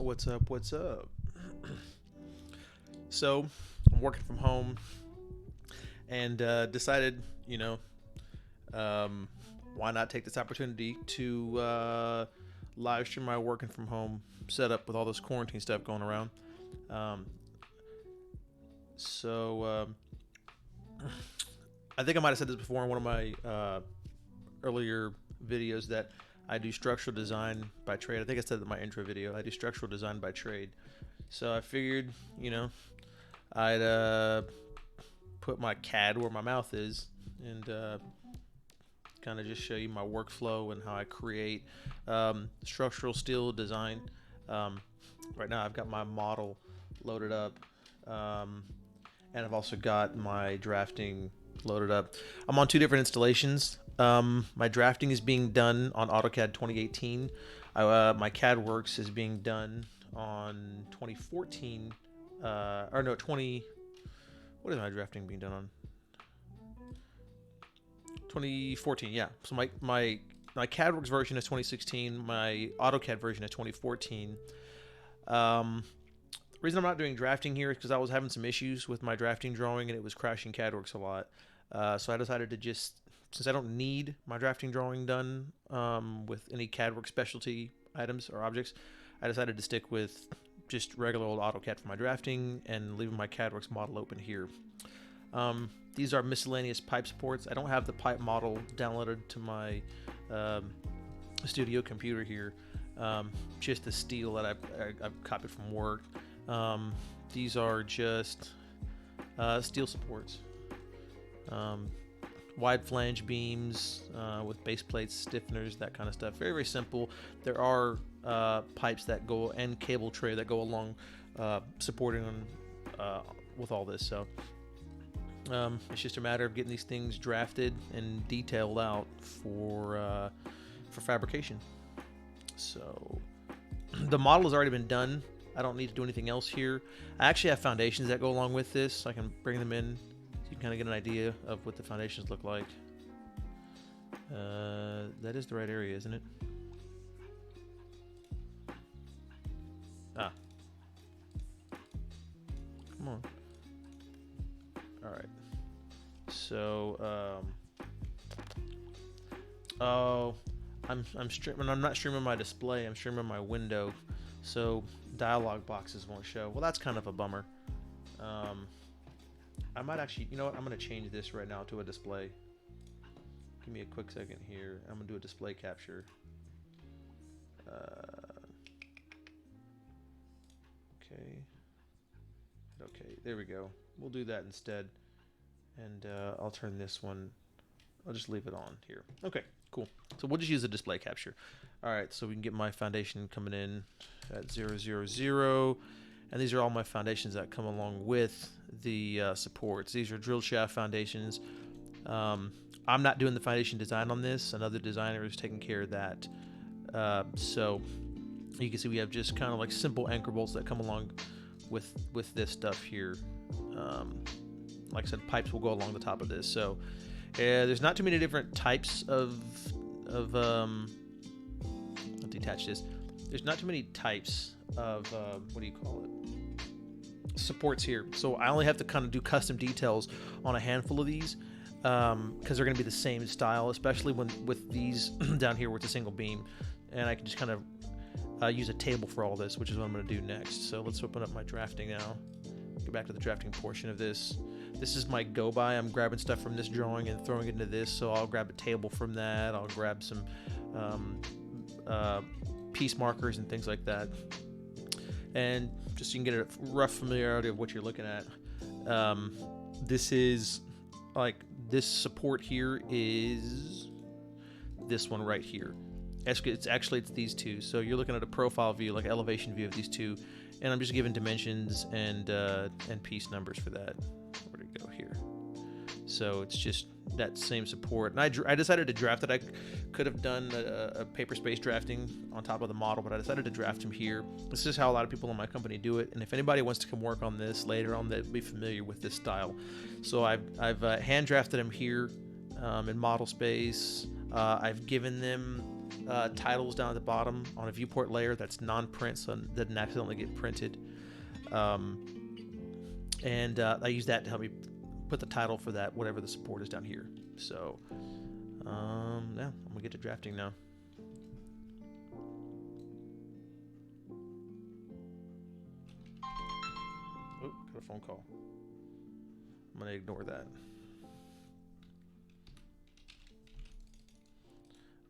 What's up? What's up? So, I'm working from home and decided, um, why not take this opportunity to live stream my working from home setup with all this quarantine stuff going around. Um, so, I think I might have said this before in one of my earlier videos that I do structural design by trade. I think I said that in my intro video. I do structural design by trade. So I figured, I'd put my CAD where my mouth is and kind of just show you my workflow and how I create structural steel design. Right now I've got my model loaded up, and I've also got my drafting loaded up. I'm on two different installations. My drafting is being done on AutoCAD 2018. My CAD Works is being done on 2014. Or no, 20. What is my drafting being done on? 2014. Yeah. So my CAD Works version is 2016. My AutoCAD version is 2014. The reason I'm not doing drafting here is because I was having some issues with my drafting drawing and it was crashing CAD Works a lot. So I decided to just, since I don't need my drafting drawing done with any CAD Works specialty items or objects, I decided to stick with just regular old AutoCAD for my drafting and leaving my CAD Works model open here. These are miscellaneous pipe supports. I don't have the pipe model downloaded to my studio computer here. Just the steel that I've copied from work. These are just steel supports. Wide flange beams with base plates, stiffeners, that kind of stuff. Very, very simple. There are pipes that go and cable tray that go along supporting with all this. So it's just a matter of getting these things drafted and detailed out for fabrication. So the model has already been done. I don't need to do anything else here. I actually have foundations that go along with this. I can bring them in so you can kind of get an idea of what the foundations look like. That is the right area, isn't it? Come on. All right. So, oh, I'm streaming. I'm not streaming my display. I'm streaming my window, so dialog boxes won't show. Well, that's kind of a bummer. I might actually, you know what? I'm gonna change this right now to a display. Give me a quick second here. I'm gonna do a display capture. Okay, there we go. We'll do that instead. And I'll turn this one, I'll just leave it on here. Okay, cool. So we'll just use the display capture. All right, so we can get my foundation coming in at 0, 0, 0. And these are all my foundations that come along with the supports. These are drill shaft foundations. I'm not doing the foundation design on this. Another designer is taking care of that. So you can see we have just kind of like simple anchor bolts that come along with this stuff here. Like I said, pipes will go along the top of this. So there's not too many different types of I'll detach this. There's not too many types of what do you call it? Supports here. So I only have to kind of do custom details on a handful of these because they're going to be the same style, especially when with these down here with a single beam. And I can just kind of use a table for all this, which is what I'm going to do next. So let's open up my drafting now. Get back to the drafting portion of this. This is my go by. I'm grabbing stuff from this drawing and throwing it into this. So I'll grab a table from that. I'll grab some piece markers and things like that. And just so you can get a rough familiarity of what you're looking at. This is like this support here is this one right here. It's actually these two. So you're looking at a profile view, like elevation view of these two, and I'm just giving dimensions and piece numbers for that. Where to go here? So it's just that same support. And I decided to draft it. I could have done a paper space drafting on top of the model, but I decided to draft them here. This is how a lot of people in my company do it. And if anybody wants to come work on this later on, they'll be familiar with this style. So I've hand drafted them here in model space. I've given them titles down at the bottom on a viewport layer that's non-print, so it doesn't accidentally get printed. And I use that to help me put the title for that, whatever the support is down here. So, yeah, I'm gonna get to drafting now. Oh, got a phone call. I'm gonna ignore that.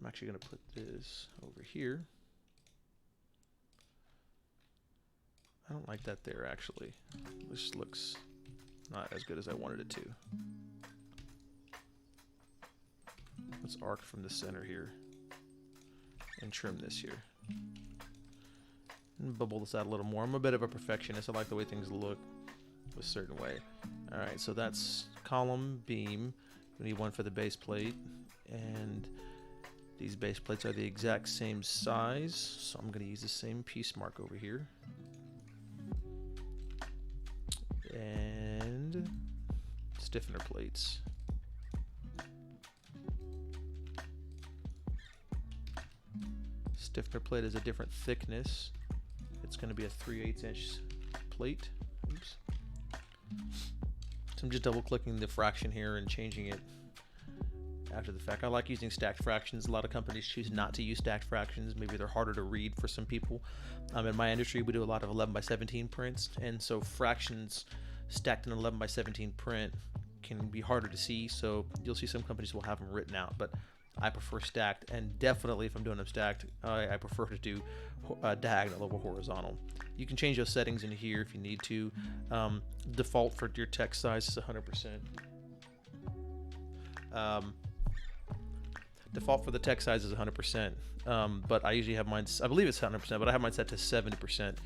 I'm actually gonna put this over here. I don't like that there, actually. This looks not as good as I wanted it to. Let's arc from the center here and trim this here. And bubble this out a little more. I'm a bit of a perfectionist. I like the way things look a certain way. Alright, so that's column, beam. We need one for the base plate. And these base plates are the exact same size, so I'm going to use the same piece mark over here. And stiffener plates. Stiffener plate is a different thickness. It's going to be a 3/8 inch plate. Oops. So I'm just double clicking the fraction here and changing it after the fact. I like using stacked fractions. A lot of companies choose not to use stacked fractions. Maybe they're harder to read for some people. In my industry, we do a lot of 11x17 prints, and so fractions stacked in an 11x17 print can be harder to see. So you'll see some companies will have them written out, but I prefer stacked, and definitely if I'm doing them stacked, I prefer to do diagonal over horizontal. You can change those settings in here if you need to. Default for your text size is 100%. Default for the text size is 100%, but I usually have mine, I believe it's 100%, but I have mine set to 70%.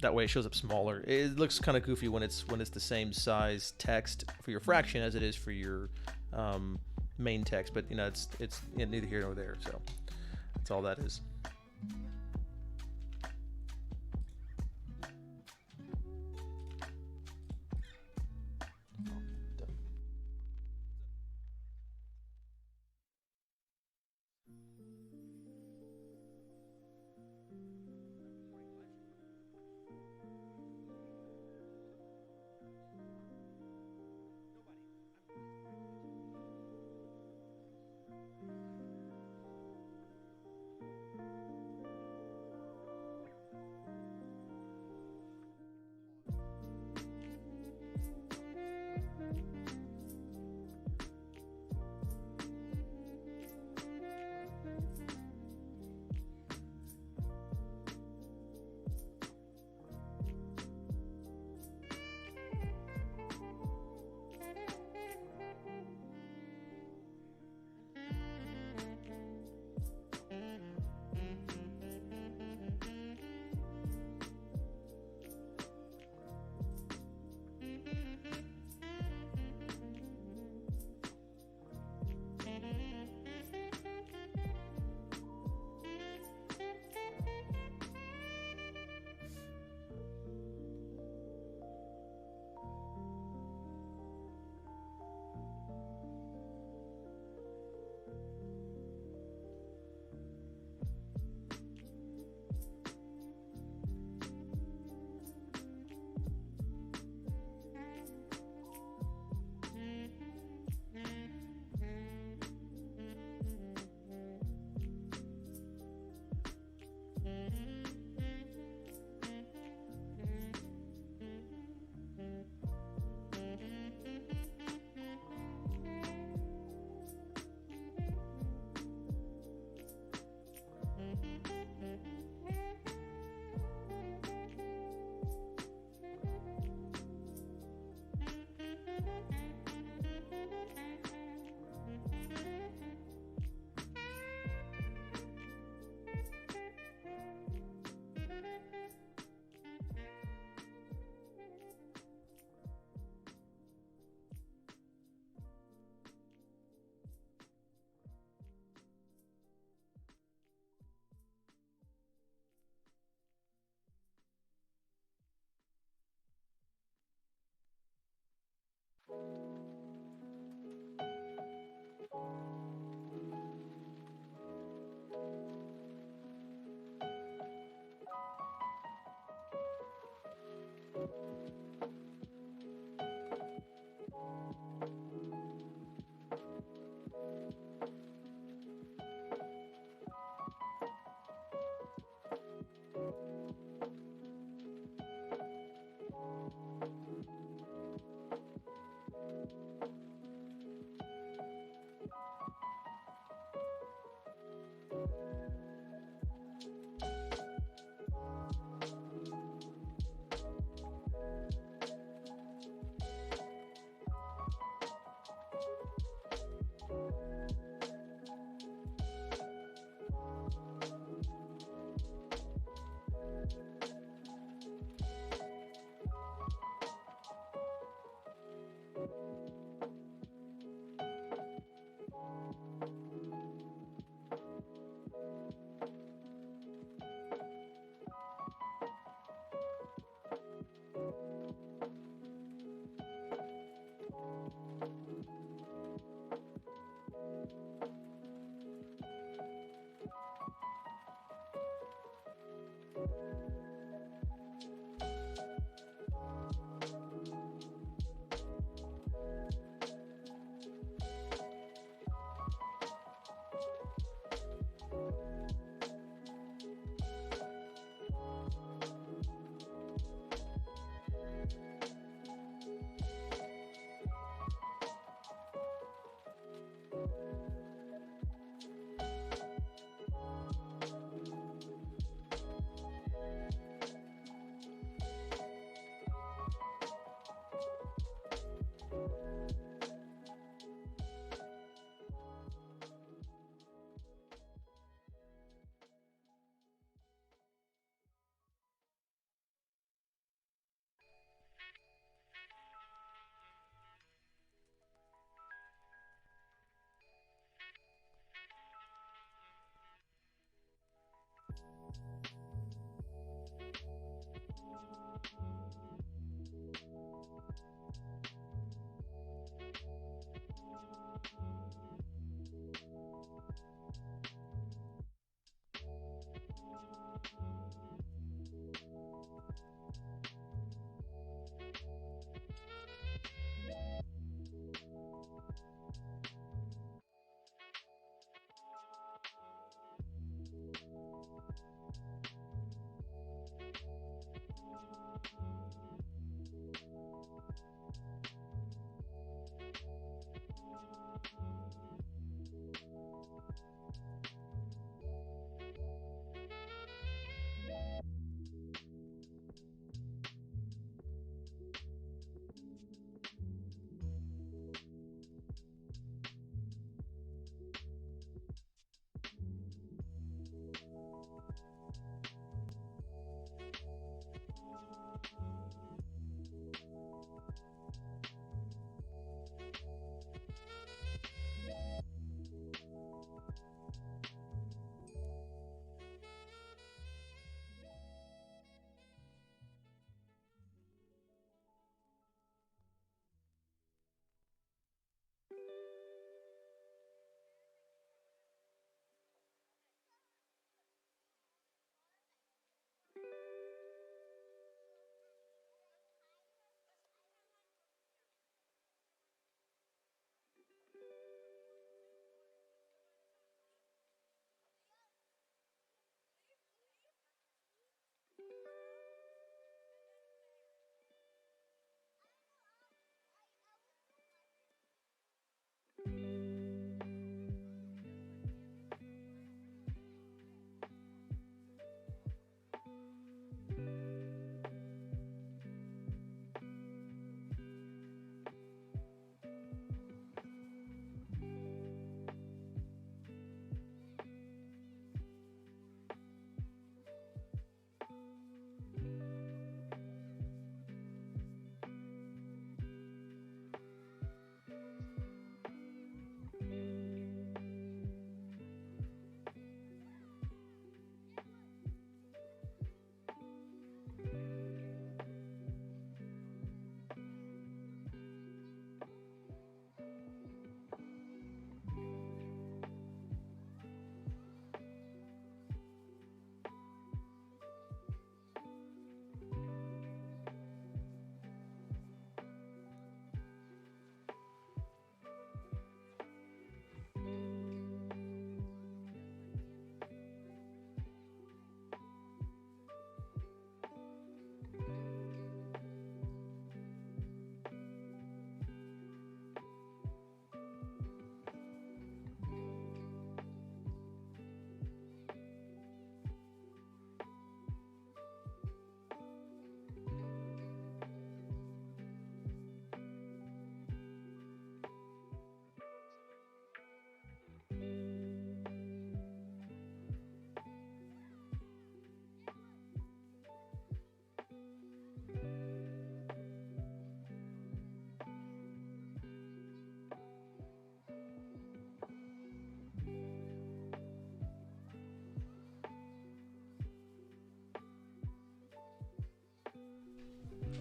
That way it shows up smaller. It looks kind of goofy when it's the same size text for your fraction as it is for your main text, but you know it's neither here nor there. So that's all that is.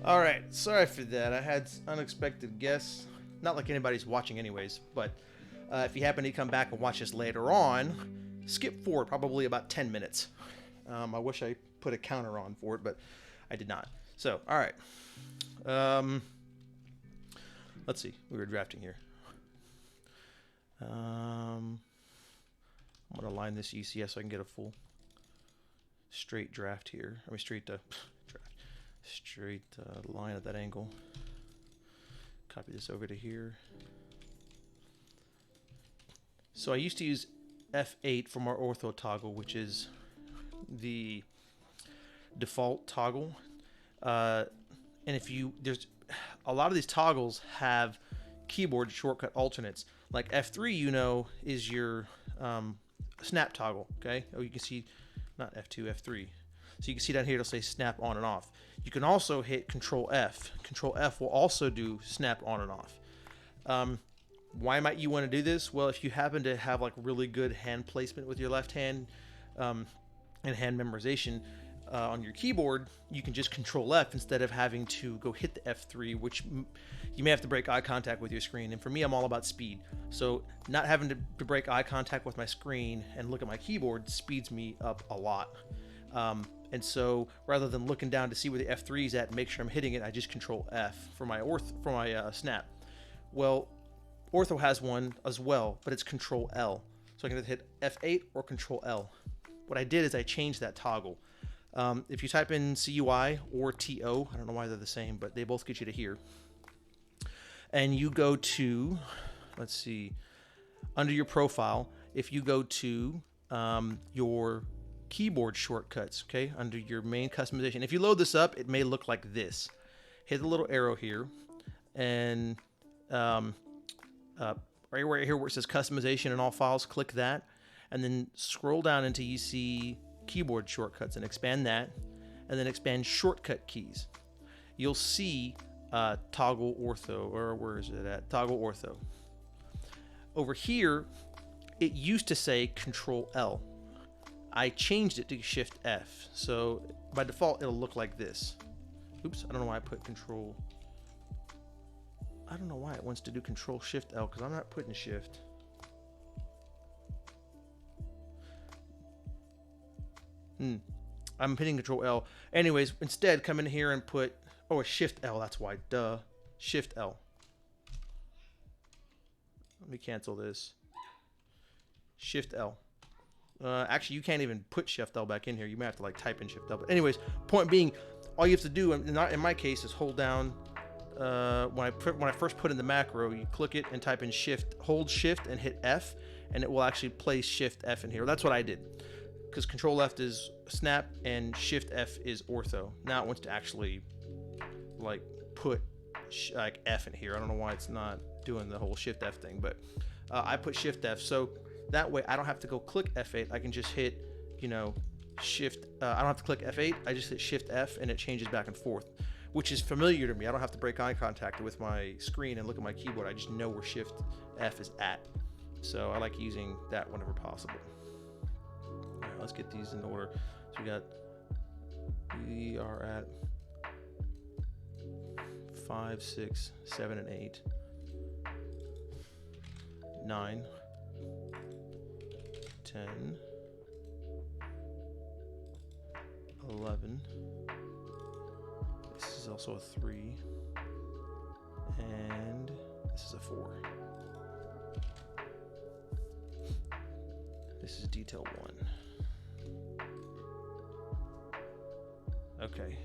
All right, sorry for that. I had unexpected guests. Not like anybody's watching, anyways. But if you happen to come back and watch this later on, skip forward probably about 10 minutes. I wish I put a counter on for it, but I did not. So, all right. Let's see. We were drafting here. I'm going to line this ECS so I can get a full straight draft here. I mean, straight line at that angle. Copy this over to here. So I used to use F8 from our ortho toggle, which is the default toggle. And if you, there's a lot of these toggles have keyboard shortcut alternates. Like F3, you know, is your snap toggle. Okay. Oh, you can see not F2, F3. So you can see down here, it'll say snap on and off. You can also hit Control F. Control F will also do snap on and off. Why might you want to do this? Well, if you happen to have like really good hand placement with your left hand and hand memorization on your keyboard, you can just Control F instead of having to go hit the F3, which you may have to break eye contact with your screen. And for me, I'm all about speed. So not having to break eye contact with my screen and look at my keyboard speeds me up a lot. And so rather than looking down to see where the F3 is at and make sure I'm hitting it, I just Control F for my snap. Well, ortho has one as well, but it's Control L. So I can hit F8 or Control L. What I did is I changed that toggle. If you type in CUI or TO, I don't know why they're the same, but they both get you to here. And you go to, let's see, under your profile, if you go to your keyboard shortcuts, okay, under your main customization. If you load this up, it may look like this. Hit the little arrow here, and right here where it says customization and all files, click that, and then scroll down until you see keyboard shortcuts and expand that, and then expand shortcut keys. You'll see toggle ortho, or where is it at? Toggle ortho. Over here, it used to say Control L. I changed it to Shift F. So by default, it'll look like this. Oops, I don't know why I put Control. I don't know why it wants to do Control Shift L, because I'm not putting Shift. I'm hitting Control L. Anyways, instead, come in here and put, oh, a Shift L. That's why, duh. Shift L. Let me cancel this. Shift L. Actually, you can't even put Shift L back in here. You may have to like type in Shift L. But anyways, point being, all you have to do, not in my case, is hold down. When I first put in the macro, you click it and type in Shift, hold Shift and hit F, and it will actually place Shift F in here. That's what I did, because Control F is snap and Shift F is ortho. Now it wants to actually like put like F in here. I don't know why it's not doing the whole Shift F thing, but I put Shift F, so that way I don't have to go click F8. I can just hit, you know, Shift. I don't have to click F8. I just hit Shift F and it changes back and forth, which is familiar to me. I don't have to break eye contact with my screen and look at my keyboard. I just know where Shift F is at. So I like using that whenever possible. All right, let's get these in order. So we are at 5, 6, 7, and 8, 9, 10, 11. This is also a 3, and this is a 4. This is detail 1. Okay.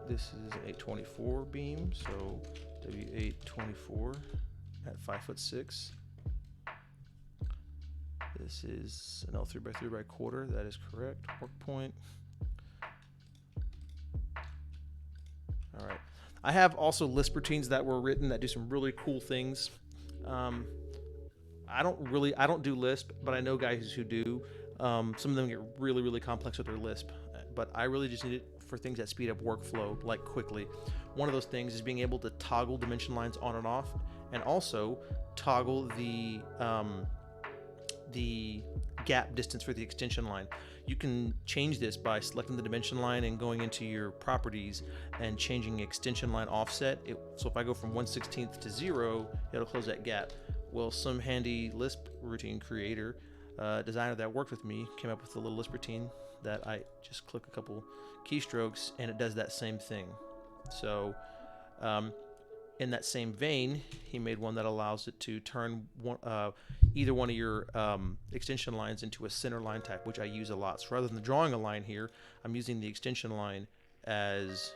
This is 824 beam, so W824 at 5'6". This is an L3 by 3 by quarter. That is correct. Work point. All right. I have also Lisp routines that were written that do some really cool things. I don't do Lisp, but I know guys who do. Some of them get really, really complex with their Lisp, but I really just need it for things that speed up workflow like quickly. One of those things is being able to toggle dimension lines on and off, and also toggle the gap distance for the extension line. You can change this by selecting the dimension line and going into your properties and changing extension line offset. So if I go from 1/16 to 0, it'll close that gap. Well, some handy Lisp routine creator, designer that worked with me, came up with a little Lisp routine that I just click a couple keystrokes and it does that same thing. So in that same vein, he made one that allows it to turn either one of your extension lines into a center line type, which I use a lot. So rather than drawing a line here, I'm using the extension line as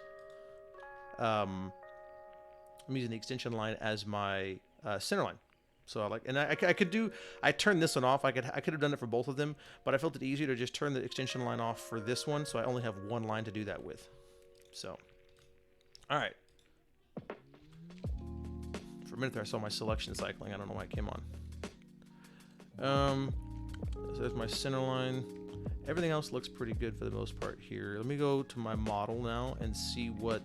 my center line. So I like, and I could I turned this one off. I could have done it for both of them, but I felt it easier to just turn the extension line off for this one, so I only have one line to do that with. So, all right. For a minute there, I saw my selection cycling. I don't know why it came on. So there's my center line. Everything else looks pretty good for the most part here. Let me go to my model now and see what.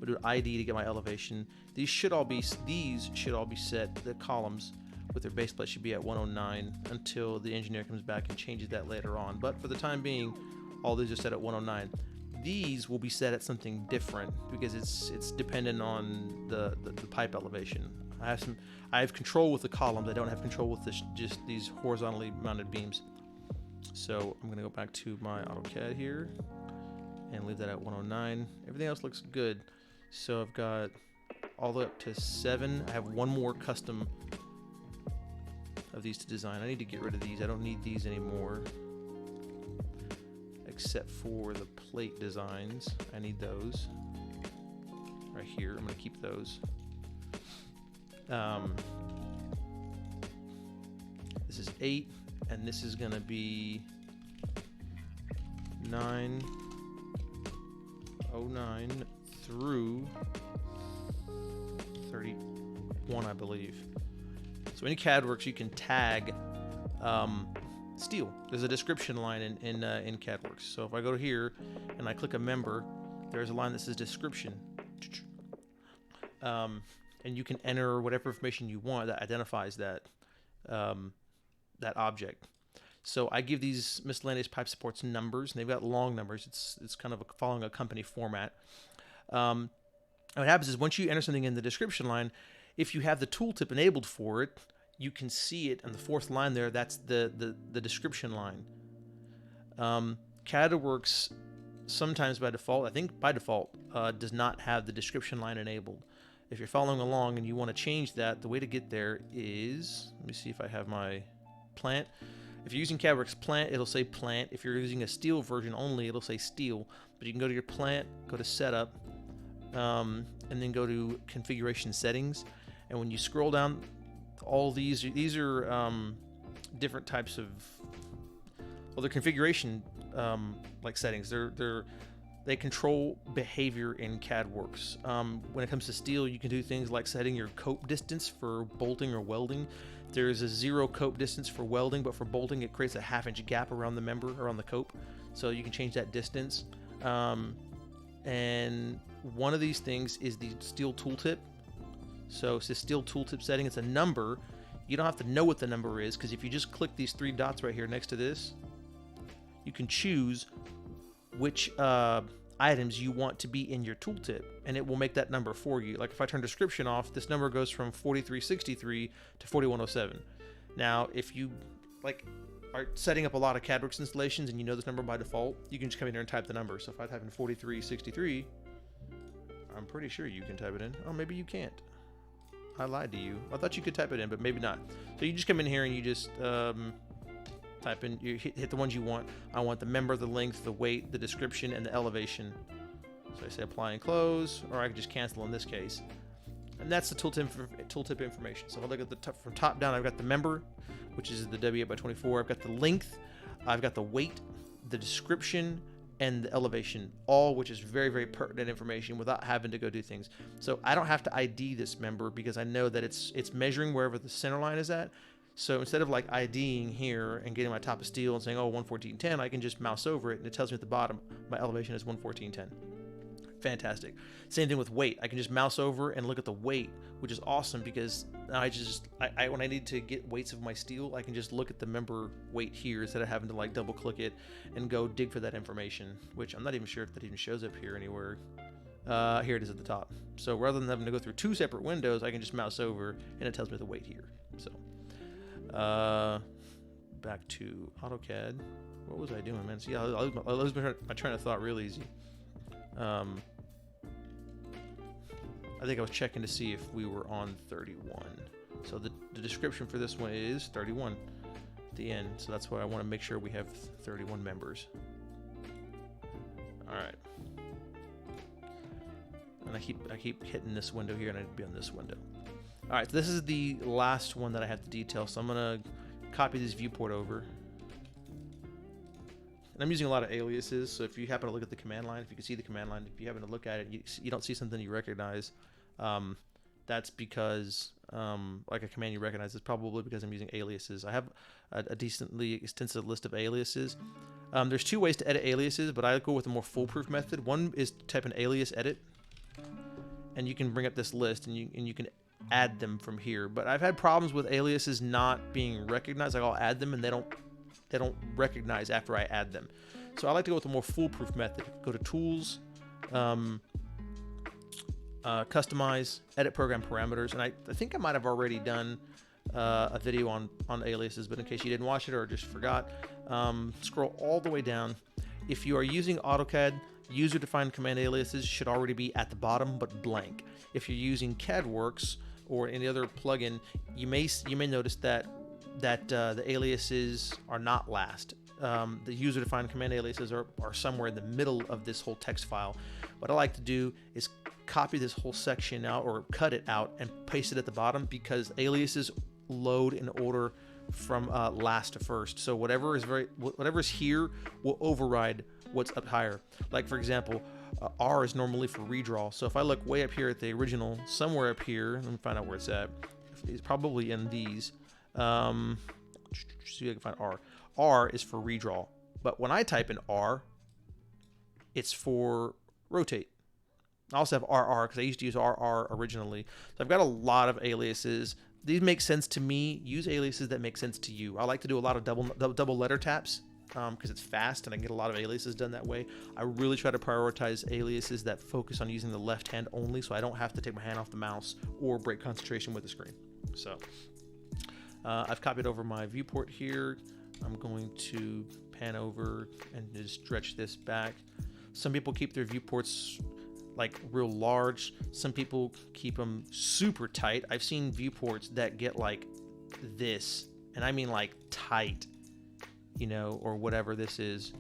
We'll do ID to get my elevation. These should all be set. The columns with their base plate should be at 109 until the engineer comes back and changes that later on. But for the time being, all these are set at 109. These will be set at something different because it's dependent on the pipe elevation. I have control with the columns. I don't have control with just these horizontally mounted beams. So I'm gonna go back to my AutoCAD here and leave that at 109. Everything else looks good. So I've got all the way up to 7. I have one more custom of these to design. I need to get rid of these. I don't need these anymore, except for the plate designs. I need those right here. I'm going to keep those. This is 8, and this is going to be 909 through 31, I believe. So in CADWorks, you can tag steel. There's a description line in CADWorks. So if I go here and I click a member, there's a line that says description. And you can enter whatever information you want that identifies that object. So I give these miscellaneous pipe supports numbers, and they've got long numbers. It's kind of following a company format. And what happens is once you enter something in the description line, if you have the tooltip enabled for it, you can see it on the 4th line there. That's the description line. CADWorks sometimes by default, I think by default, does not have the description line enabled. If you're following along and you want to change that, the way to get there is, let me see if I have my plant. If you're using CADWorks plant, it'll say plant. If you're using a steel version only, it'll say steel. But you can go to your plant, go to setup, and then go to configuration settings. And when you scroll down, all these are different types of, well, they're configuration like settings. They control behavior in CADWorks. When it comes to steel, you can do things like setting your cope distance for bolting or welding. There's a 0 cope distance for welding, but for bolting, it creates a 1/2-inch gap around the member, around the cope. So you can change that distance. And one of these things is the steel tooltip. So it's the steel tooltip setting. It's a number. You don't have to know what the number is, because if you just click these 3 dots right here next to this, you can choose which items you want to be in your tooltip, and it will make that number for you. Like if I turn description off, this number goes from 4363 to 4107. Now, if you are setting up a lot of CADWorks installations and you know this number by default, you can just come in here and type the number. So if I type in 4363, I'm pretty sure you can type it in. Oh, maybe you can't. I lied to you. I thought you could type it in, but maybe not. So you just come in here and you just type in, you hit the ones you want. I want the member, the length, the weight, the description, and the elevation. So I say apply and close, or I can just cancel in this case. And that's the tooltip information. So if I look at the from top down, I've got the member, which is the W8x24. I've got the length, I've got the weight, the description, and the elevation, all which is very, very pertinent information without having to go do things. So I don't have to ID this member because I know that it's measuring wherever the center line is at. So instead of like IDing here and getting my top of steel and saying, oh, 114.10, I can just mouse over it and it tells me at the bottom my elevation is 114.10. fantastic. Same thing with weight. I can just mouse over and look at the weight, which is awesome because I when I need to get weights of my steel, I can just look at the member weight here instead of having to like double click it and go dig for that information, which I'm not even sure if that even shows up here anywhere. Here it is at the top. So rather than having to go through two separate windows, I can just mouse over and it tells me the weight here. So back to AutoCAD. What was I doing, man? See, I lose my train of thought real easy. I think I was checking to see if we were on 31. So the description for this one is 31 at the end. So that's why I want to make sure we have 31 members. All right. And I keep hitting this window here, and I'd be on this window. All right, so this is the last one that I have to detail. So I'm gonna copy this viewport over. And I'm using a lot of aliases, so if you happen to look at the command line, if you can see the command line, if you happen to look at it, you don't see something you recognize, that's because, like a command you recognize, is probably because I'm using aliases. I have a decently extensive list of aliases. There's two ways to edit aliases, but I go with a more foolproof method. One is to type in alias edit, and you can bring up this list, and you can add them from here. But I've had problems with aliases not being recognized. Like I'll add them, and they don't recognize after I add them. So I like to go with a more foolproof method. Go to Tools, Customize, Edit Program Parameters, and I think I might have already done a video on aliases, but in case you didn't watch it or just forgot, scroll all the way down. If you are using AutoCAD, user-defined command aliases should already be at the bottom but blank. If you're using CADWorks or any other plugin, you may notice that the aliases are not last. The user-defined command aliases are somewhere in the middle of this whole text file. What I like to do is copy this whole section out or cut it out and paste it at the bottom, because aliases load in order from last to first. So whatever is here will override what's up higher. Like for example, R is normally for redraw. So if I look way up here at the original, somewhere up here, let me find out where it's at. It's probably in these. See if I can find R. R is for redraw, but when I type in R, it's for rotate. I also have RR because I used to use RR originally. So I've got a lot of aliases. These make sense to me. Use aliases that make sense to you. I like to do a lot of double letter taps because it's fast and I can get a lot of aliases done that way. I really try to prioritize aliases that focus on using the left hand only, so I don't have to take my hand off the mouse or break concentration with the screen. So I've copied over my viewport here. I'm going to pan over and just stretch this back. Some people keep their viewports like real large. Some people keep them super tight. I've seen viewports that get like this, and I mean like tight, you know, or whatever this is.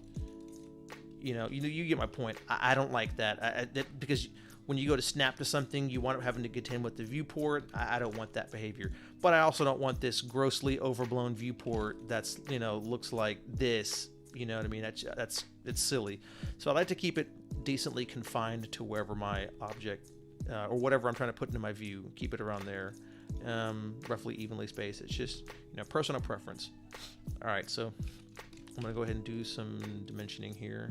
You get my point. I don't like that, because when you go to snap to something, you wind up having to contend with the viewport. I don't want that behavior. But I also don't want this grossly overblown viewport that's, looks like this. You know what I mean? It's silly. So I like to keep it decently confined to wherever my object or whatever I'm trying to put into my view. Keep it around there, roughly evenly spaced. It's just personal preference. All right, so I'm gonna go ahead and do some dimensioning here.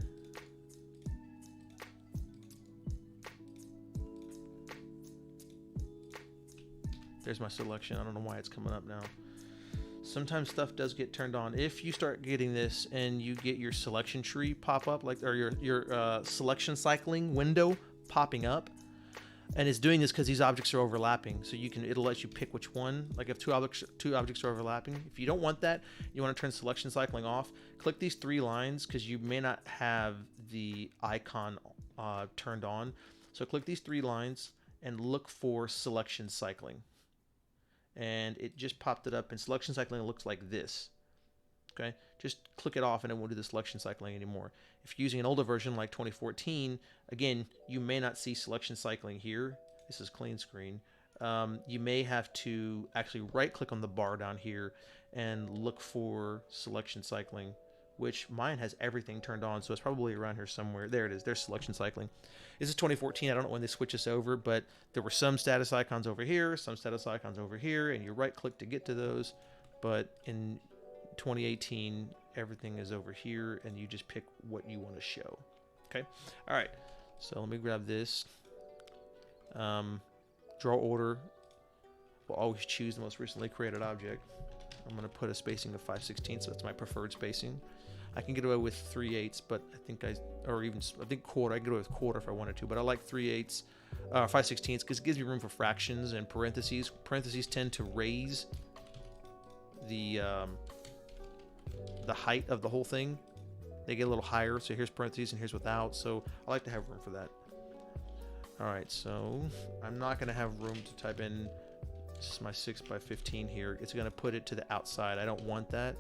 There's my selection. I don't know why it's coming up now. Sometimes stuff does get turned on. If you start getting this and you get your selection tree pop up, or your selection cycling window popping up, and it's doing this because these objects are overlapping, so it'll let you pick which one. Like if two objects are overlapping, if you don't want that, you want to turn selection cycling off. Click these three lines because you may not have the icon turned on. So click these three lines and look for selection cycling. And it just popped it up, and selection cycling looks like this. Okay, just click it off and it won't do the selection cycling anymore. If you're using an older version like 2014, again, you may not see selection cycling here. This is clean screen. You may have to actually right click on the bar down here and look for selection cycling, which mine has everything turned on, so it's probably around here somewhere. There it is. There's selection cycling. This is 2014. I don't know when they switch this over, but there were some status icons over here, some status icons over here, and you right click to get to those. But in 2018, everything is over here, and you just pick what you want to show. Okay. All right. So let me grab this. Draw order. We'll always choose the most recently created object. I'm going to put a spacing of 5/16, so that's my preferred spacing. I can get away with 3/8, but I think quarter. I can get away with quarter if I wanted to, but I like 3/8, 5/16 because it gives me room for fractions and parentheses. Parentheses tend to raise the height of the whole thing. They get a little higher, so here's parentheses and here's without, so I like to have room for that. Alright, so I'm not going to have room to type in just my 6/15 here. It's going to put it to the outside. I don't want that,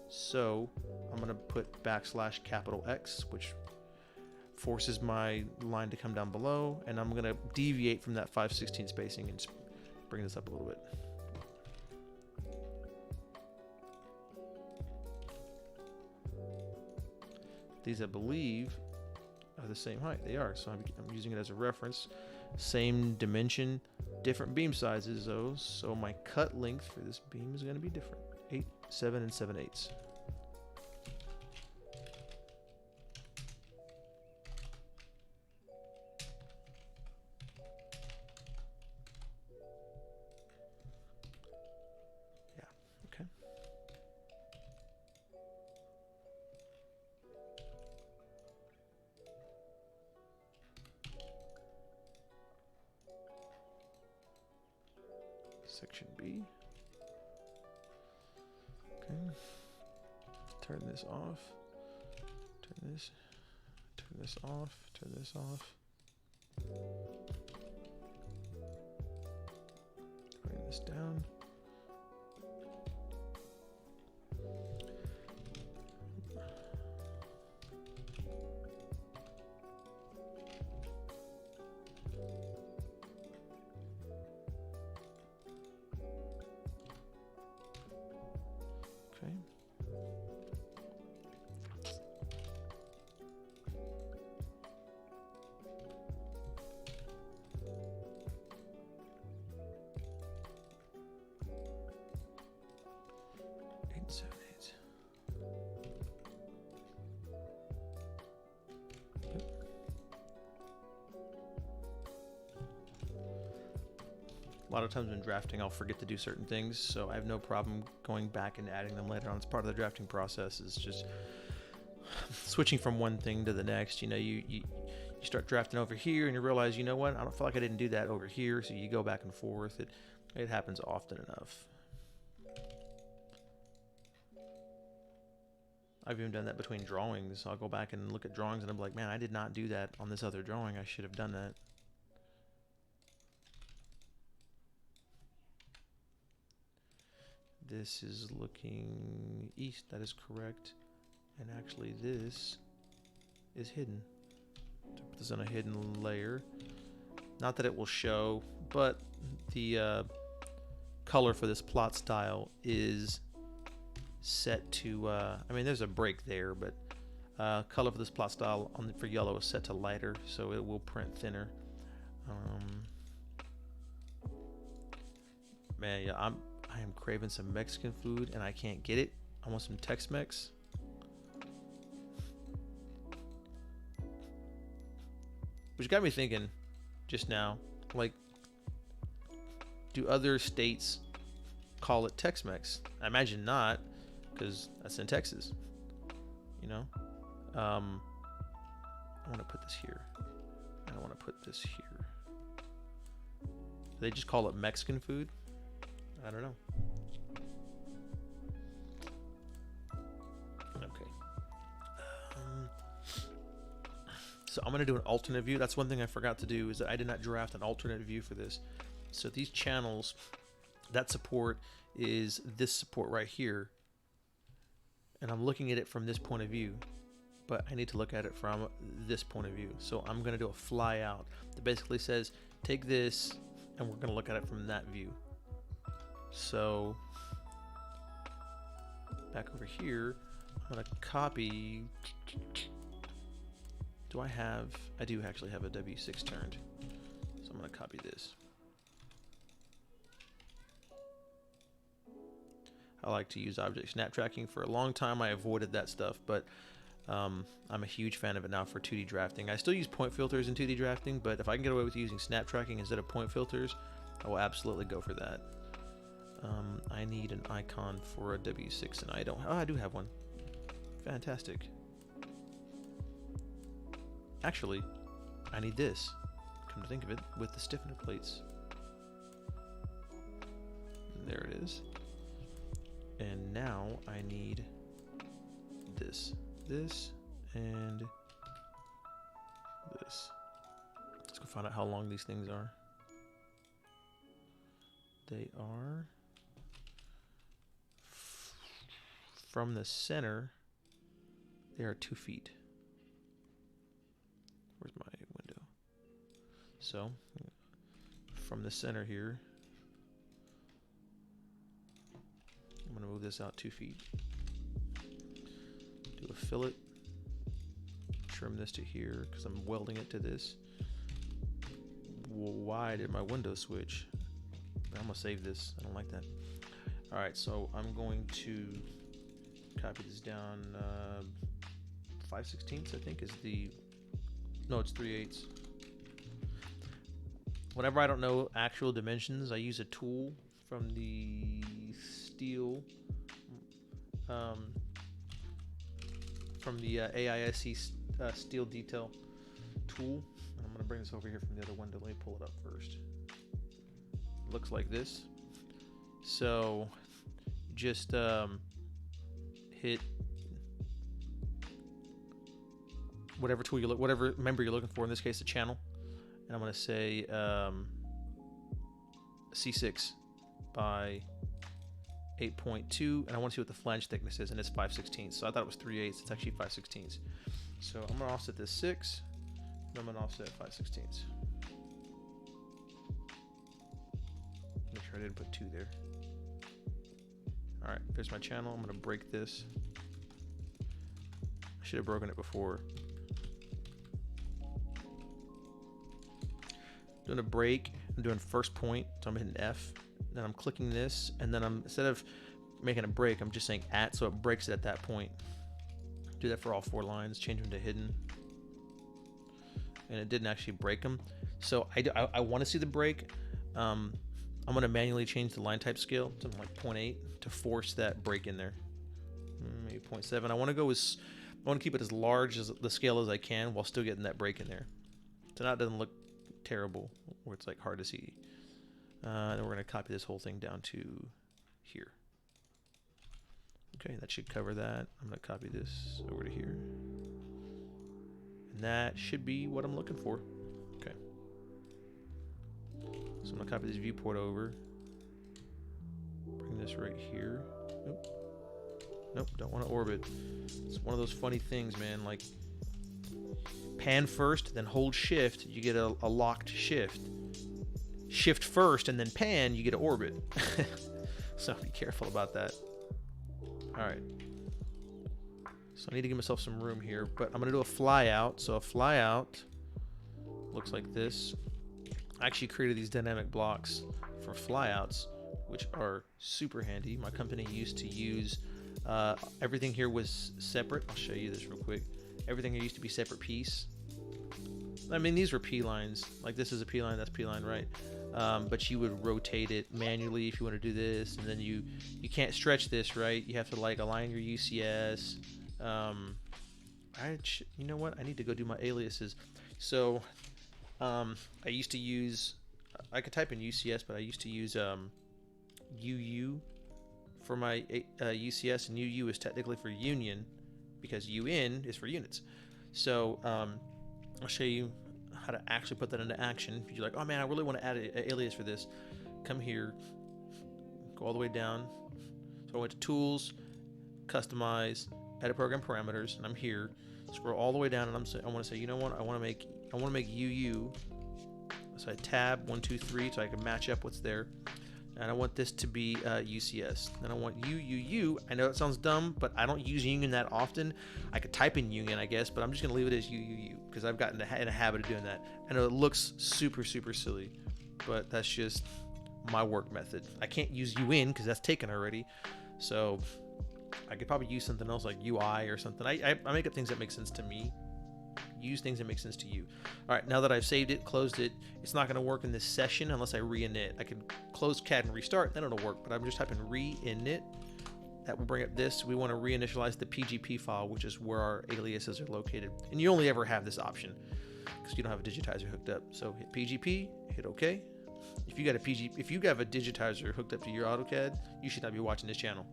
so I'm going to put \X, which forces my line to come down below, and I'm going to deviate from that 5/16 spacing and bring this up a little bit. These, I believe, are the same height. They are, so I'm using it as a reference. Same dimension, different beam sizes though, so my cut length for this beam is going to be different. 8, 7, and 7/8. Yeah, okay. Section B. Okay. Turn this off. Turn this off. Turn this off. Bring this down. Okay. Eight, 7, 8. Yep. A lot of times when drafting, I'll forget to do certain things, so I have no problem going back and adding them later on. It's part of the drafting process. It's just switching from one thing to the next. You know, you start drafting over here and you realize, you know what, I don't feel like I didn't do that over here, so you go back and forth. It happens often enough. I've even done that between drawings. I'll go back and look at drawings and I'm like, man, I did not do that on this other drawing. I should have done that. This is looking east. That is correct. And actually this is hidden. So put this on a hidden layer. Not that it will show, but the color for this plot style is set to, I mean, there's a break there, but color for this plot style for yellow is set to lighter, so it will print thinner. Man, yeah, I am craving some Mexican food and I can't get it. I want some Tex-Mex. Which got me thinking just now, like, do other states call it Tex-Mex? I imagine not, because that's in Texas, you know? I want to put this here. I don't want to put this here. Do they just call it Mexican food? I don't know. Okay. So I'm going to do an alternate view. That's one thing I forgot to do, is that I did not draft an alternate view for this. So these channels, that support is this support right here. And I'm looking at it from this point of view, but I need to look at it from this point of view. So I'm going to do a fly out that basically says, take this, and we're going to look at it from that view. So back over here, I'm going to copy. I do actually have a W6 turned. So I'm going to copy this. I like to use object snap tracking. For a long time I avoided that stuff, but I'm a huge fan of it now for 2D drafting. I still use point filters in 2D drafting, but if I can get away with using snap tracking instead of point filters, I will absolutely go for that. I need an icon for a W6, and I don't. Oh, I do have one. Fantastic. Actually, I need this. Come to think of it, with the stiffener plates. There it is. And now I need this, and this. Let's go find out how long these things are. They are from the center. They are 2 feet. Where's my window? So, from the center here, I'm going to move this out 2 feet. Do a fillet. Trim this to here because I'm welding it to this. Why did my window switch? I'm going to save this. I don't like that. Alright, so I'm going to copy this down 5/16 I think is the... No, it's 3/8. Whenever I don't know actual dimensions, I use a tool from the steel, from the AISC steel detail tool. And I'm going to bring this over here from the other window. Let me pull it up first. Looks like this. So just hit whatever tool you look, whatever member you're looking for. In this case, the channel, and I'm going to say C6 by 8.2, and I want to see what the flange thickness is, and it's 5/16. So I thought it was 3/8. It's actually 5/16. So I'm going to offset this 6, and I'm going to offset 5/16. Make sure I didn't put 2 there. All right, there's my channel. I'm going to break this. I should have broken it before. Doing a break, I'm doing first point, so I'm hitting F. Then I'm clicking this, and then I'm, instead of making a break, I'm just saying at, so it breaks it at that point. Do that for all 4 lines, change them to hidden. And it didn't actually break them. So I want to see the break. I'm going to manually change the line type scale, something like 0.8, to force that break in there. Maybe 0.7. I want to keep it as large as the scale as I can while still getting that break in there. So now it doesn't look terrible, where it's like hard to see. Then we're going to copy this whole thing down to here. Okay, that should cover that. I'm going to copy this over to here. And that should be what I'm looking for. Okay. So I'm going to copy this viewport over. Bring this right here. Nope. Nope, don't want to orbit. It's one of those funny things, man. Like, pan first, then hold shift, you get a locked shift. Shift first, and then pan, you get an orbit. So be careful about that. Alright. So I need to give myself some room here, but I'm going to do a fly out. So a fly out looks like this. I actually created these dynamic blocks for flyouts, which are super handy. My company used to use, everything here was separate. I'll show you this real quick. Everything here used to be separate piece. I mean, these were P lines. Like, this is a P line, that's P line, right? But you would rotate it manually if you want to do this, and then you can't stretch this, right? You have to like align your UCS. You know what? I need to go do my aliases. So I used to use, I could type in UCS, but I used to use UU for my UCS, and UU is technically for union because UN is for units. So I'll show you how to actually put that into action. If you're like, oh man, I really want to add an alias for this, come here, go all the way down. So I went to Tools, Customize, Edit Program Parameters, and I'm here. Scroll all the way down, and I want to say, you know what? I want to make UU. So I tab 1, 2, 3, so I can match up what's there. And I want this to be UCS. Then I want UUU. I know it sounds dumb, but I don't use union that often. I could type in union, I guess, but I'm just going to leave it as UUU because I've gotten in a habit of doing that. I know it looks super, super silly, but that's just my work method. I can't use UN because that's taken already. So I could probably use something else like UI or something. I make up things that make sense to me. Use things that make sense to you. All right, now that I've saved it, closed it, it's not going to work in this session unless I re-init. I can close CAD and restart, then it'll work, but I'm just typing re-init. That will bring up this. We want to reinitialize the PGP file, which is where our aliases are located. And you only ever have this option because you don't have a digitizer hooked up. So hit PGP, hit OK. If you have a digitizer hooked up to your AutoCAD, you should not be watching this channel.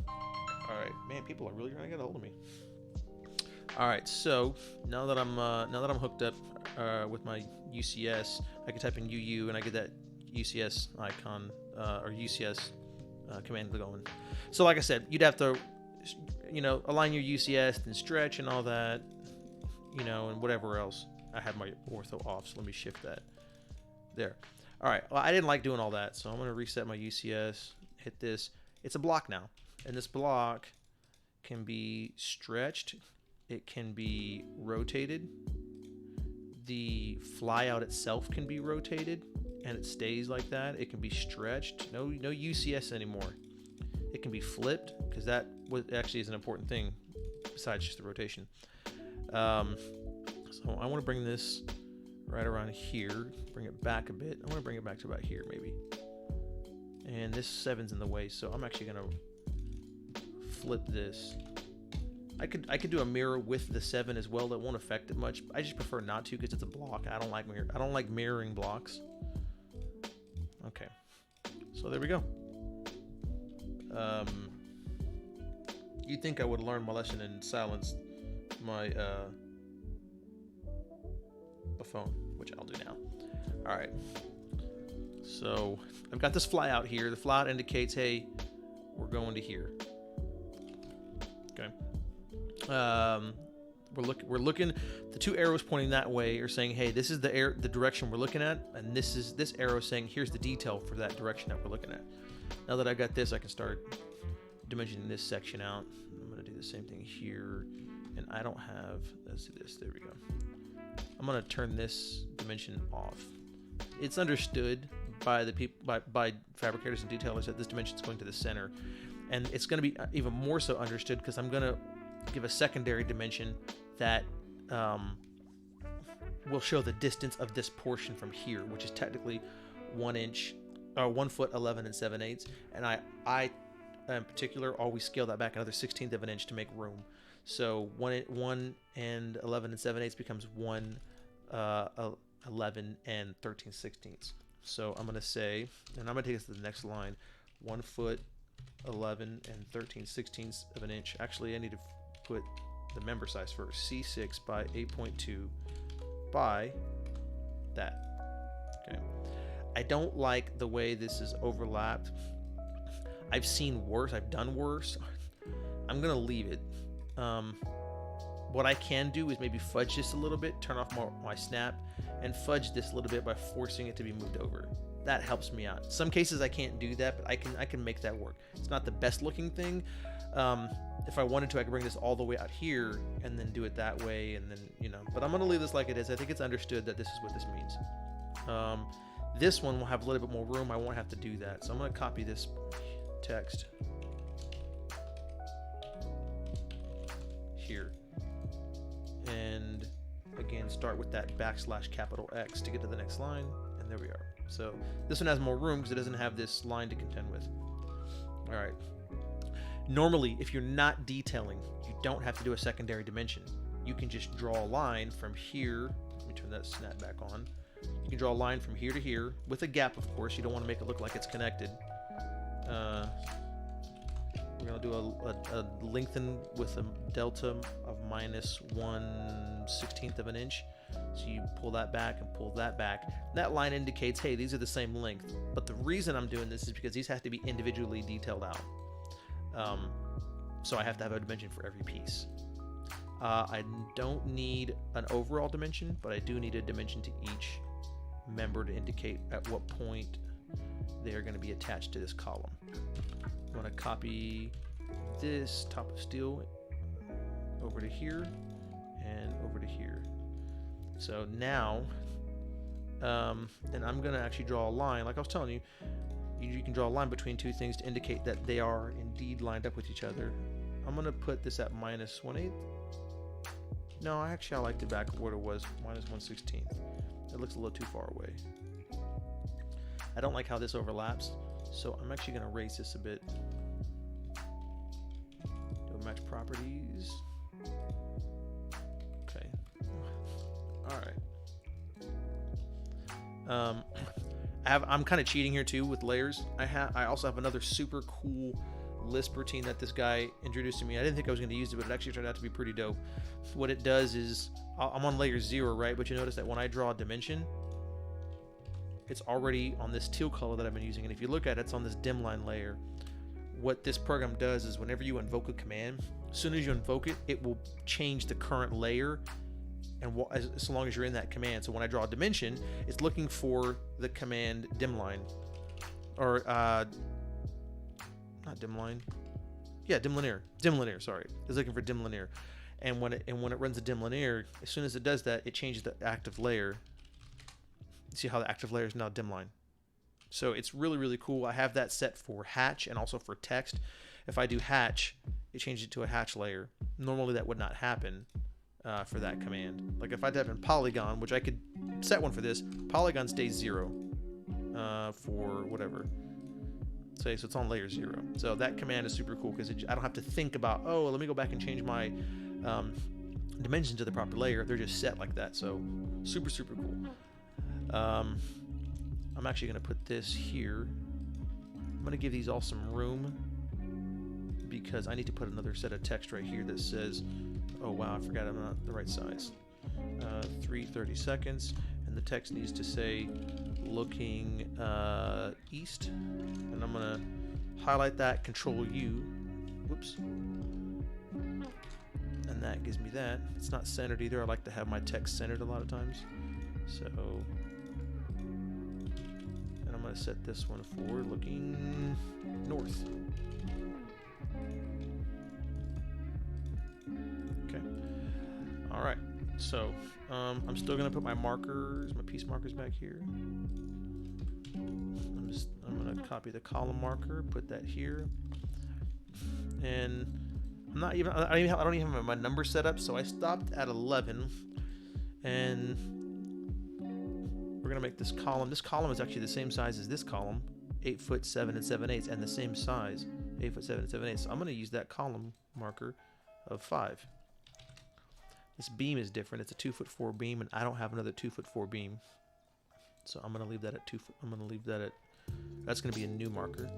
All right, man, people are really trying to get a hold of me. All right, so now that I'm hooked up with my UCS, I can type in UU and I get that UCS icon or UCS command going. So like I said, you'd have to, align your UCS and stretch and all that, and whatever else. I have my ortho off, so let me shift that. There. All right. Well, I didn't like doing all that, so I'm going to reset my UCS. Hit this. It's a block now, and this block can be stretched. It can be rotated. The flyout itself can be rotated, and it stays like that. It can be stretched. No UCS anymore. It can be flipped, because that actually is an important thing besides just the rotation. So I want to bring this right around here, bring it back a bit. I want to bring it back to about here maybe. And this 7's in the way, so I'm actually going to flip this. I could do a mirror with the 7 as well. That won't affect it much. I just prefer not to because it's a block. I don't like mirroring blocks. Okay, so there we go. You'd think I would learn my lesson and silence my phone, which I'll do now. All right. So I've got this fly out here. The fly out indicates, hey, we're going to here. Okay. We're looking. The two arrows pointing that way are saying, hey, this is the direction we're looking at, and this arrow saying, here's the detail for that direction that we're looking at. Now that I got this, I can start dimensioning this section out. I'm going to do the same thing here, and I don't have. Let's do this. There we go. I'm going to turn this dimension off. It's understood by the people, by fabricators and detailers that this dimension is going to the center, and it's going to be even more so understood because I'm going to give a secondary dimension that will show the distance of this portion from here, which is technically 1 inch, 1 foot 11 and 7/8, and I in particular always scale that back another 1/16 of an inch to make room. So 1 and 11 and 7/8 becomes 1 11 and 13/16. So I'm going to say, and I'm going to take this to the next line, 1 foot 11 and 13/16 of an inch. Actually, I need to put the member size first. C6 by 8.2 by that. Okay. I don't like the way this is overlapped. I've seen worse. I've done worse. I'm going to leave it. What I can do is maybe fudge this a little bit, turn off my snap, and fudge this a little bit by forcing it to be moved over. That helps me out. Some cases I can't do that, but I can make that work. It's not the best looking thing. If I wanted to, I could bring this all the way out here and then do it that way, and then, but I'm going to leave this like it is. I think it's understood that this is what this means. This one will have a little bit more room. I won't have to do that. So I'm going to copy this text here. And again, start with that \X to get to the next line. And there we are. So this one has more room because it doesn't have this line to contend with. All right. Normally, if you're not detailing, you don't have to do a secondary dimension. You can just draw a line from here. Let me turn that snap back on. You can draw a line from here to here with a gap, of course. You don't want to make it look like it's connected. We're going to do a lengthen with a delta of -1/16 of an inch. So you pull that back and pull that back. That line indicates, hey, these are the same length. But the reason I'm doing this is because these have to be individually detailed out. So I have to have a dimension for every piece. I don't need an overall dimension, but I do need a dimension to each member to indicate at what point they are going to be attached to this column. I'm going to copy this top of steel over to here and over to here. So now, and I'm going to actually draw a line. Like I was telling you, You can draw a line between two things to indicate that they are indeed lined up with each other. I'm going to put this at minus 1/8. No, actually I liked it back where it was, minus 1/16. It looks a little too far away. I don't like how this overlaps, so I'm actually going to raise this a bit. Do a match properties. Okay. All right. I'm kind of cheating here too with layers. I also have another super cool Lisp routine that this guy introduced to me. I didn't think I was going to use it, but it actually turned out to be pretty dope. What it does is, I'm on layer 0, right? But you notice that when I draw a dimension, it's already on this teal color that I've been using. And if you look at it, it's on this dim line layer. What this program does is whenever you invoke a command, as soon as you invoke it, it will change the current layer, and as long as you're in that command. So when I draw a dimension, it's looking for the command dimline, or not dimline, yeah, dimlinear. Sorry, it's looking for dimlinear, and when it runs a dimlinear, as soon as it does that, it changes the active layer. See how the active layer is now dimline. So it's really, really cool. I have that set for hatch and also for text. If I do hatch, it changes it to a hatch layer. Normally that would not happen for that command. Like if I type in polygon, which I could set one for this, polygon stays 0 for whatever. So it's on layer 0. So that command is super cool because I don't have to think about, oh, let me go back and change my dimensions to the proper layer. They're just set like that. So super, super cool. I'm actually going to put this here. I'm going to give these all some room because I need to put another set of text right here that says, oh wow, I forgot I'm not the right size. 3:30 seconds, and the text needs to say looking east, and I'm going to highlight that, Control U, whoops, and that gives me that. It's not centered either. I like to have my text centered a lot of times. So, and I'm going to set this one for looking north. Okay. All right. So, I'm still going to put my markers, my piece markers back here. I'm going to copy the column marker, put that here. And I don't even have my number set up, so I stopped at 11. And we're going to make this column. This column is actually the same size as this column, 8 foot 7 and 7/8, and the same size, 8 foot 7 and 7/8. So I'm going to use that column marker of 5. This beam is different. It's a 2'4" beam, and I don't have another 2'4" beam. So I'm going to leave that at 2 foot. I'm going to leave that at, that's going to be a new marker,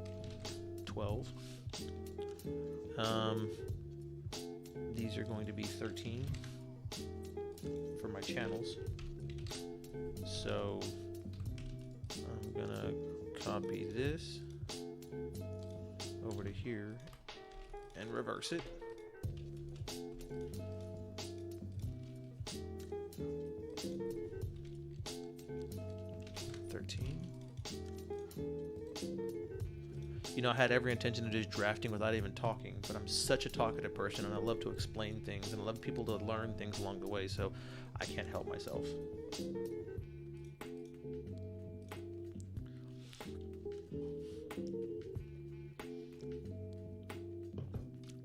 12. These are going to be 13 for my channels. So I'm going to copy this over to here and reverse it. You know, I had every intention of just drafting without even talking, but I'm such a talkative person, and I love to explain things, and I love people to learn things along the way, so I can't help myself.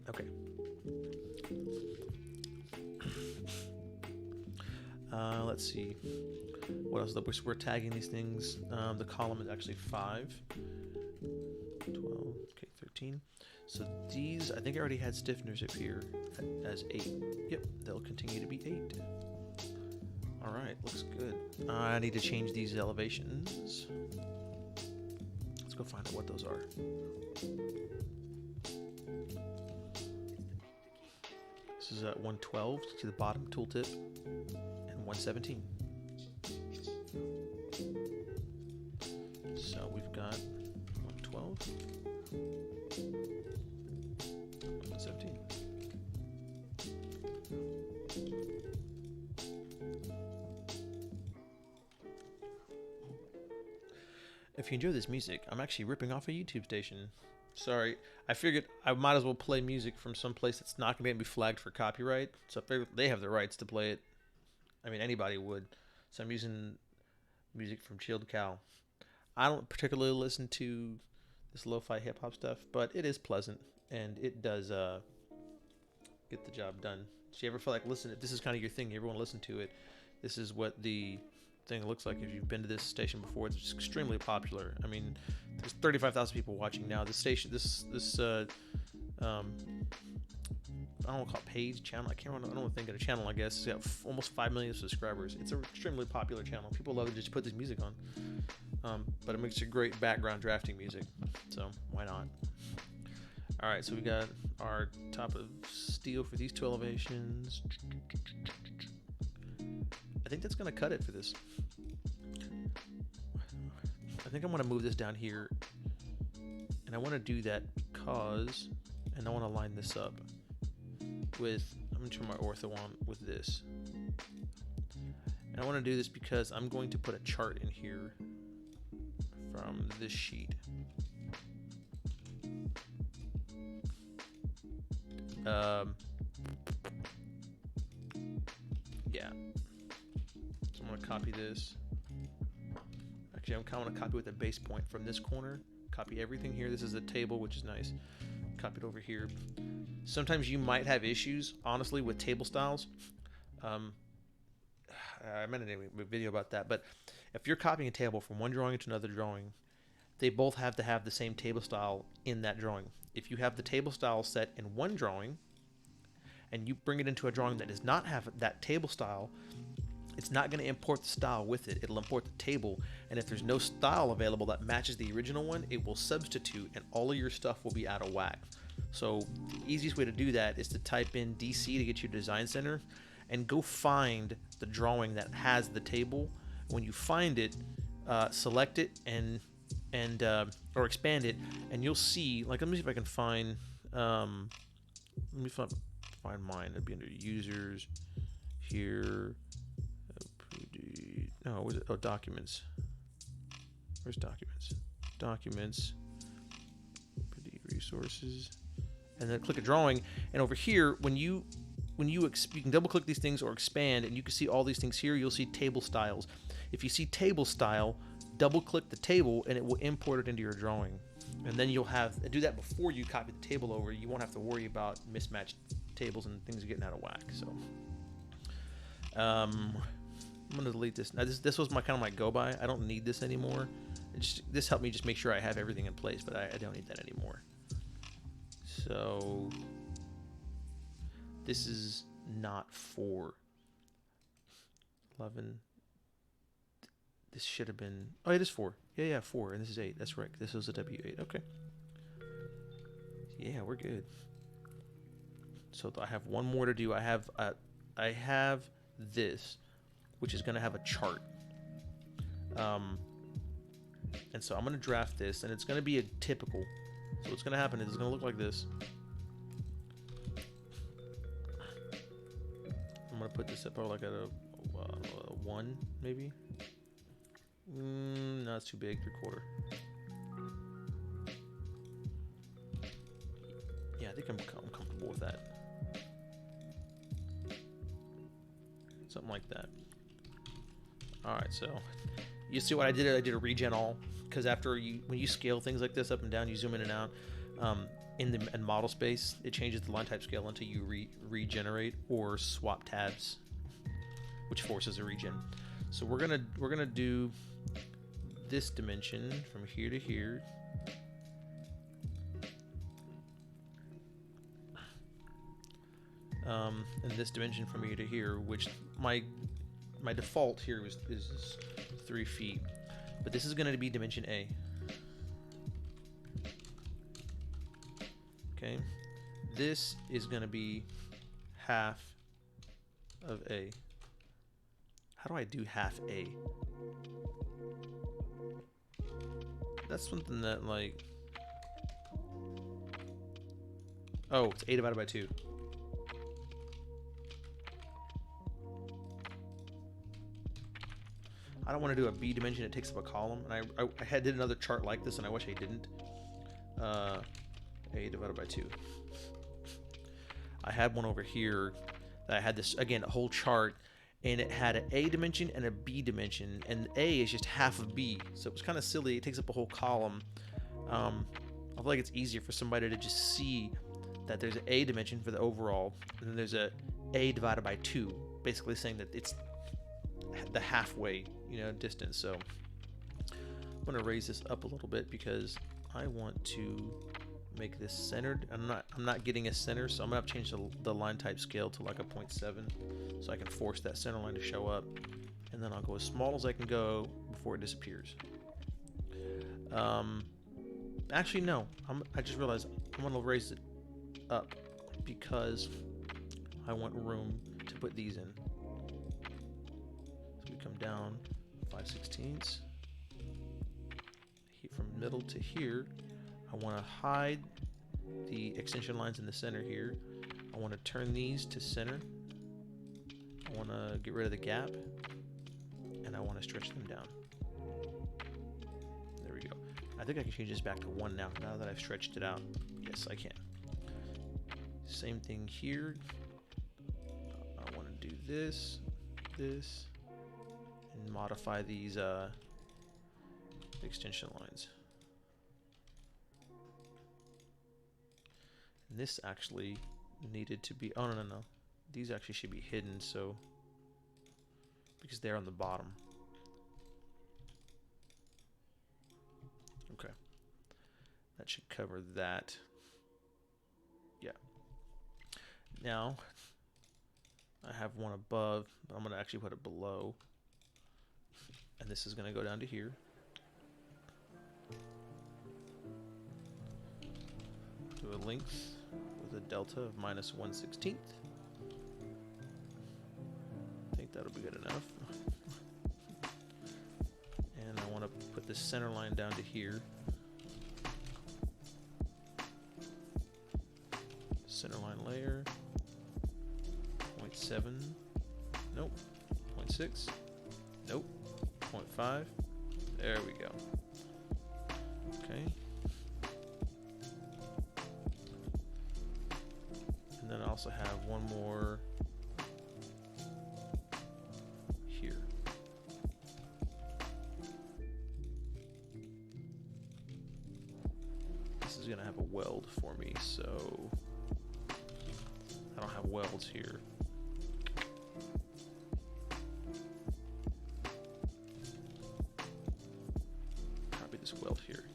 Okay. Let's see. What else? We're tagging these things. The column is actually 5. 12, okay, 13. So these, I think I already had stiffeners up here as 8. Yep, they'll continue to be 8. All right, looks good. I need to change these elevations. Let's go find out what those are. This is at 112 to the bottom tooltip, and 117. So we've got 112, 117. If you enjoy this music, I'm actually ripping off a YouTube station. Sorry, I figured I might as well play music from some place that's not going to be flagged for copyright. So if they have the rights to play it, I mean, anybody would. So I'm using music from Chilled Cow. I don't particularly listen to this lo-fi hip hop stuff, but it is pleasant and it does get the job done. Do you ever feel like listen? This is kind of your thing. You ever want to listen to it? This is what the thing looks like. If you've been to this station before, it's extremely popular. I mean, there's 35,000 people watching now. This station, I don't want to call it page channel. I don't want to think of a channel. I guess it's got almost 5 million subscribers. It's an extremely popular channel. People love to just put this music on, but it makes a great background drafting music. So why not? All right, so we got our top of steel for these two elevations. I think that's gonna cut it for this. I think I'm gonna move this down here, and I want to do that because, and I want to line this up with, I'm going to turn my ortho on with this. And I want to do this because I'm going to put a chart in here from this sheet. Yeah. So I'm going to copy this. Actually, I'm kind of going to copy with a base point from this corner. Copy everything here. This is a table, which is nice. Copy it over here. Sometimes you might have issues, honestly, with table styles. I meant to make a video about that, but if you're copying a table from one drawing to another drawing, they both have to have the same table style in that drawing. If you have the table style set in one drawing, and you bring it into a drawing that does not have that table style, it's not going to import the style with it. It'll import the table, and if there's no style available that matches the original one, it will substitute, and all of your stuff will be out of whack. So the easiest way to do that is to type in DC to get your design center, and go find the drawing that has the table. When you find it, select it and or expand it, and you'll see. Like, let me see if I can find. Let me find mine. It'd be under users here. No, was it? Oh, documents. Where's documents? Documents. Resources, and then click a drawing. And over here, when you can double click these things or expand, and you can see all these things here. You'll see table styles. If you see table style, double click the table, and it will import it into your drawing. And then you'll do that before you copy the table over. You won't have to worry about mismatched tables and things getting out of whack. So, I'm gonna delete this. Now this was my kind of my go by. I don't need this anymore. This helped me just make sure I have everything in place, but I don't need that anymore. So this is not 4. 11. This should have been. Oh, it is 4. Yeah, 4, and this is 8. That's right. This was a W8. Okay. Yeah, we're good. So I have one more to do. I have this, which is going to have a chart. And so I'm going to draft this, and it's going to be a typical. So what's going to happen is it's going to look like this. I'm going to put this up like at a 1, maybe. No, it's too big, 3/4. Yeah, I think I'm comfortable with that. Something like that. All right, so you see what I did? I did a regen all, because when you scale things like this up and down, you zoom in and out. In model space, it changes the line type scale until you regenerate or swap tabs, which forces a regen. So we're gonna do this dimension from here to here. And this dimension from here to here, which my default here is 3 feet, but this is going to be dimension A. Okay, this is going to be half of A. How do I do half A? That's something that, like, oh, it's A divided by 2. I don't want to do a B dimension. It takes up a column, and I did another chart like this, and I wish I didn't. A divided by 2. I had one over here that I had this, again, a whole chart, and it had an A dimension and a B dimension, and A is just half of B, so it was kind of silly. It takes up a whole column. I feel like it's easier for somebody to just see that there's an A dimension for the overall, and then there's a divided by 2, basically saying that it's the halfway, distance. So I'm going to raise this up a little bit because I want to make this centered. I'm not getting a center, so I'm gonna have to change the line type scale to like a 0.7 so I can force that center line to show up, and then I'll go as small as I can go before it disappears. Actually no, I just realized I'm gonna raise it up because I want room to put these in. So we come down 5/16 from middle to here. I want to hide the extension lines in the center here. I want to turn these to center. I want to get rid of the gap, and I want to stretch them down. There we go. I think I can change this back to 1 now that I've stretched it out. Yes, I can. Same thing here. I want to do this, and modify these extension lines. And this actually needed to be, oh no, these actually should be hidden, so because they're on the bottom. Okay, that should cover that. Yeah. Now I have one above, but I'm gonna actually put it below, and this is gonna go down to here. To a length with a delta of -1/16. I think that'll be good enough. And I want to put the center line down to here. Center line layer. 0.7. Nope. 0.6. Nope. 0.5. There we go. Okay. And then I also have one more here. This is gonna have a weld for me, so I don't have welds here. Copy this weld here.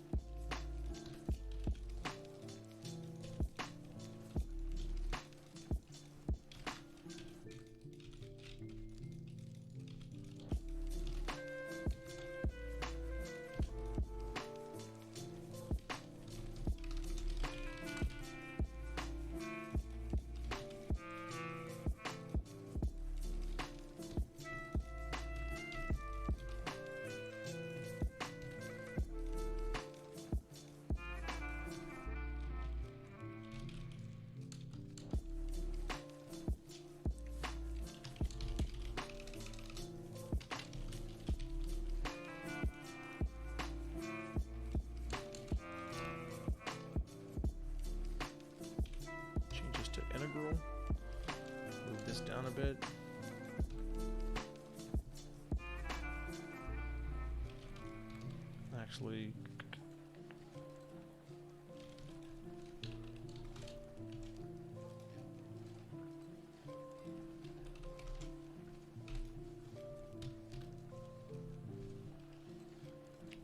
Integral. Move this down a bit. Actually,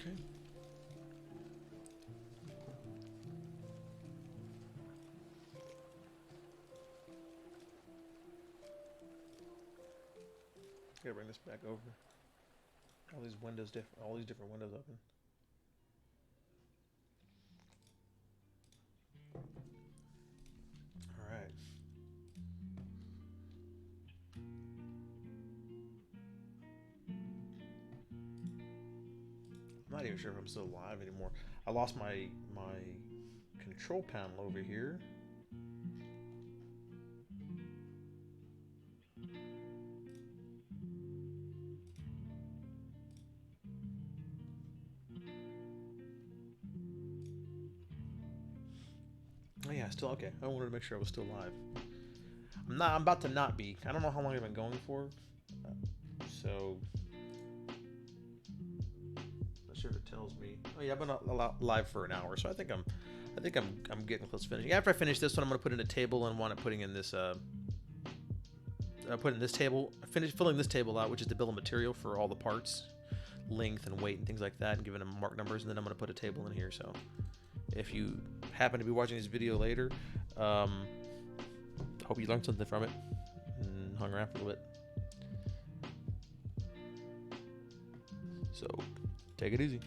okay. Gotta bring this back over. All these windows different. All these different windows open. All right. I'm not even sure if I'm still live anymore. I lost my control panel over here. Oh yeah, still okay. I wanted to make sure I was still live. I'm about to not be. I don't know how long I've been going for. So not sure if it tells me. Oh yeah, I've been live for an hour, so I think I'm getting close to finishing. After I finish this one, I'm gonna put in a table and want to putting in this put in this table. I finished filling this table out, which is the bill of material for all the parts, length and weight and things like that, and giving them mark numbers. And then I'm gonna put a table in here. So if you happen to be watching this video later, hope you learned something from it and hung around for a little bit. So take it easy.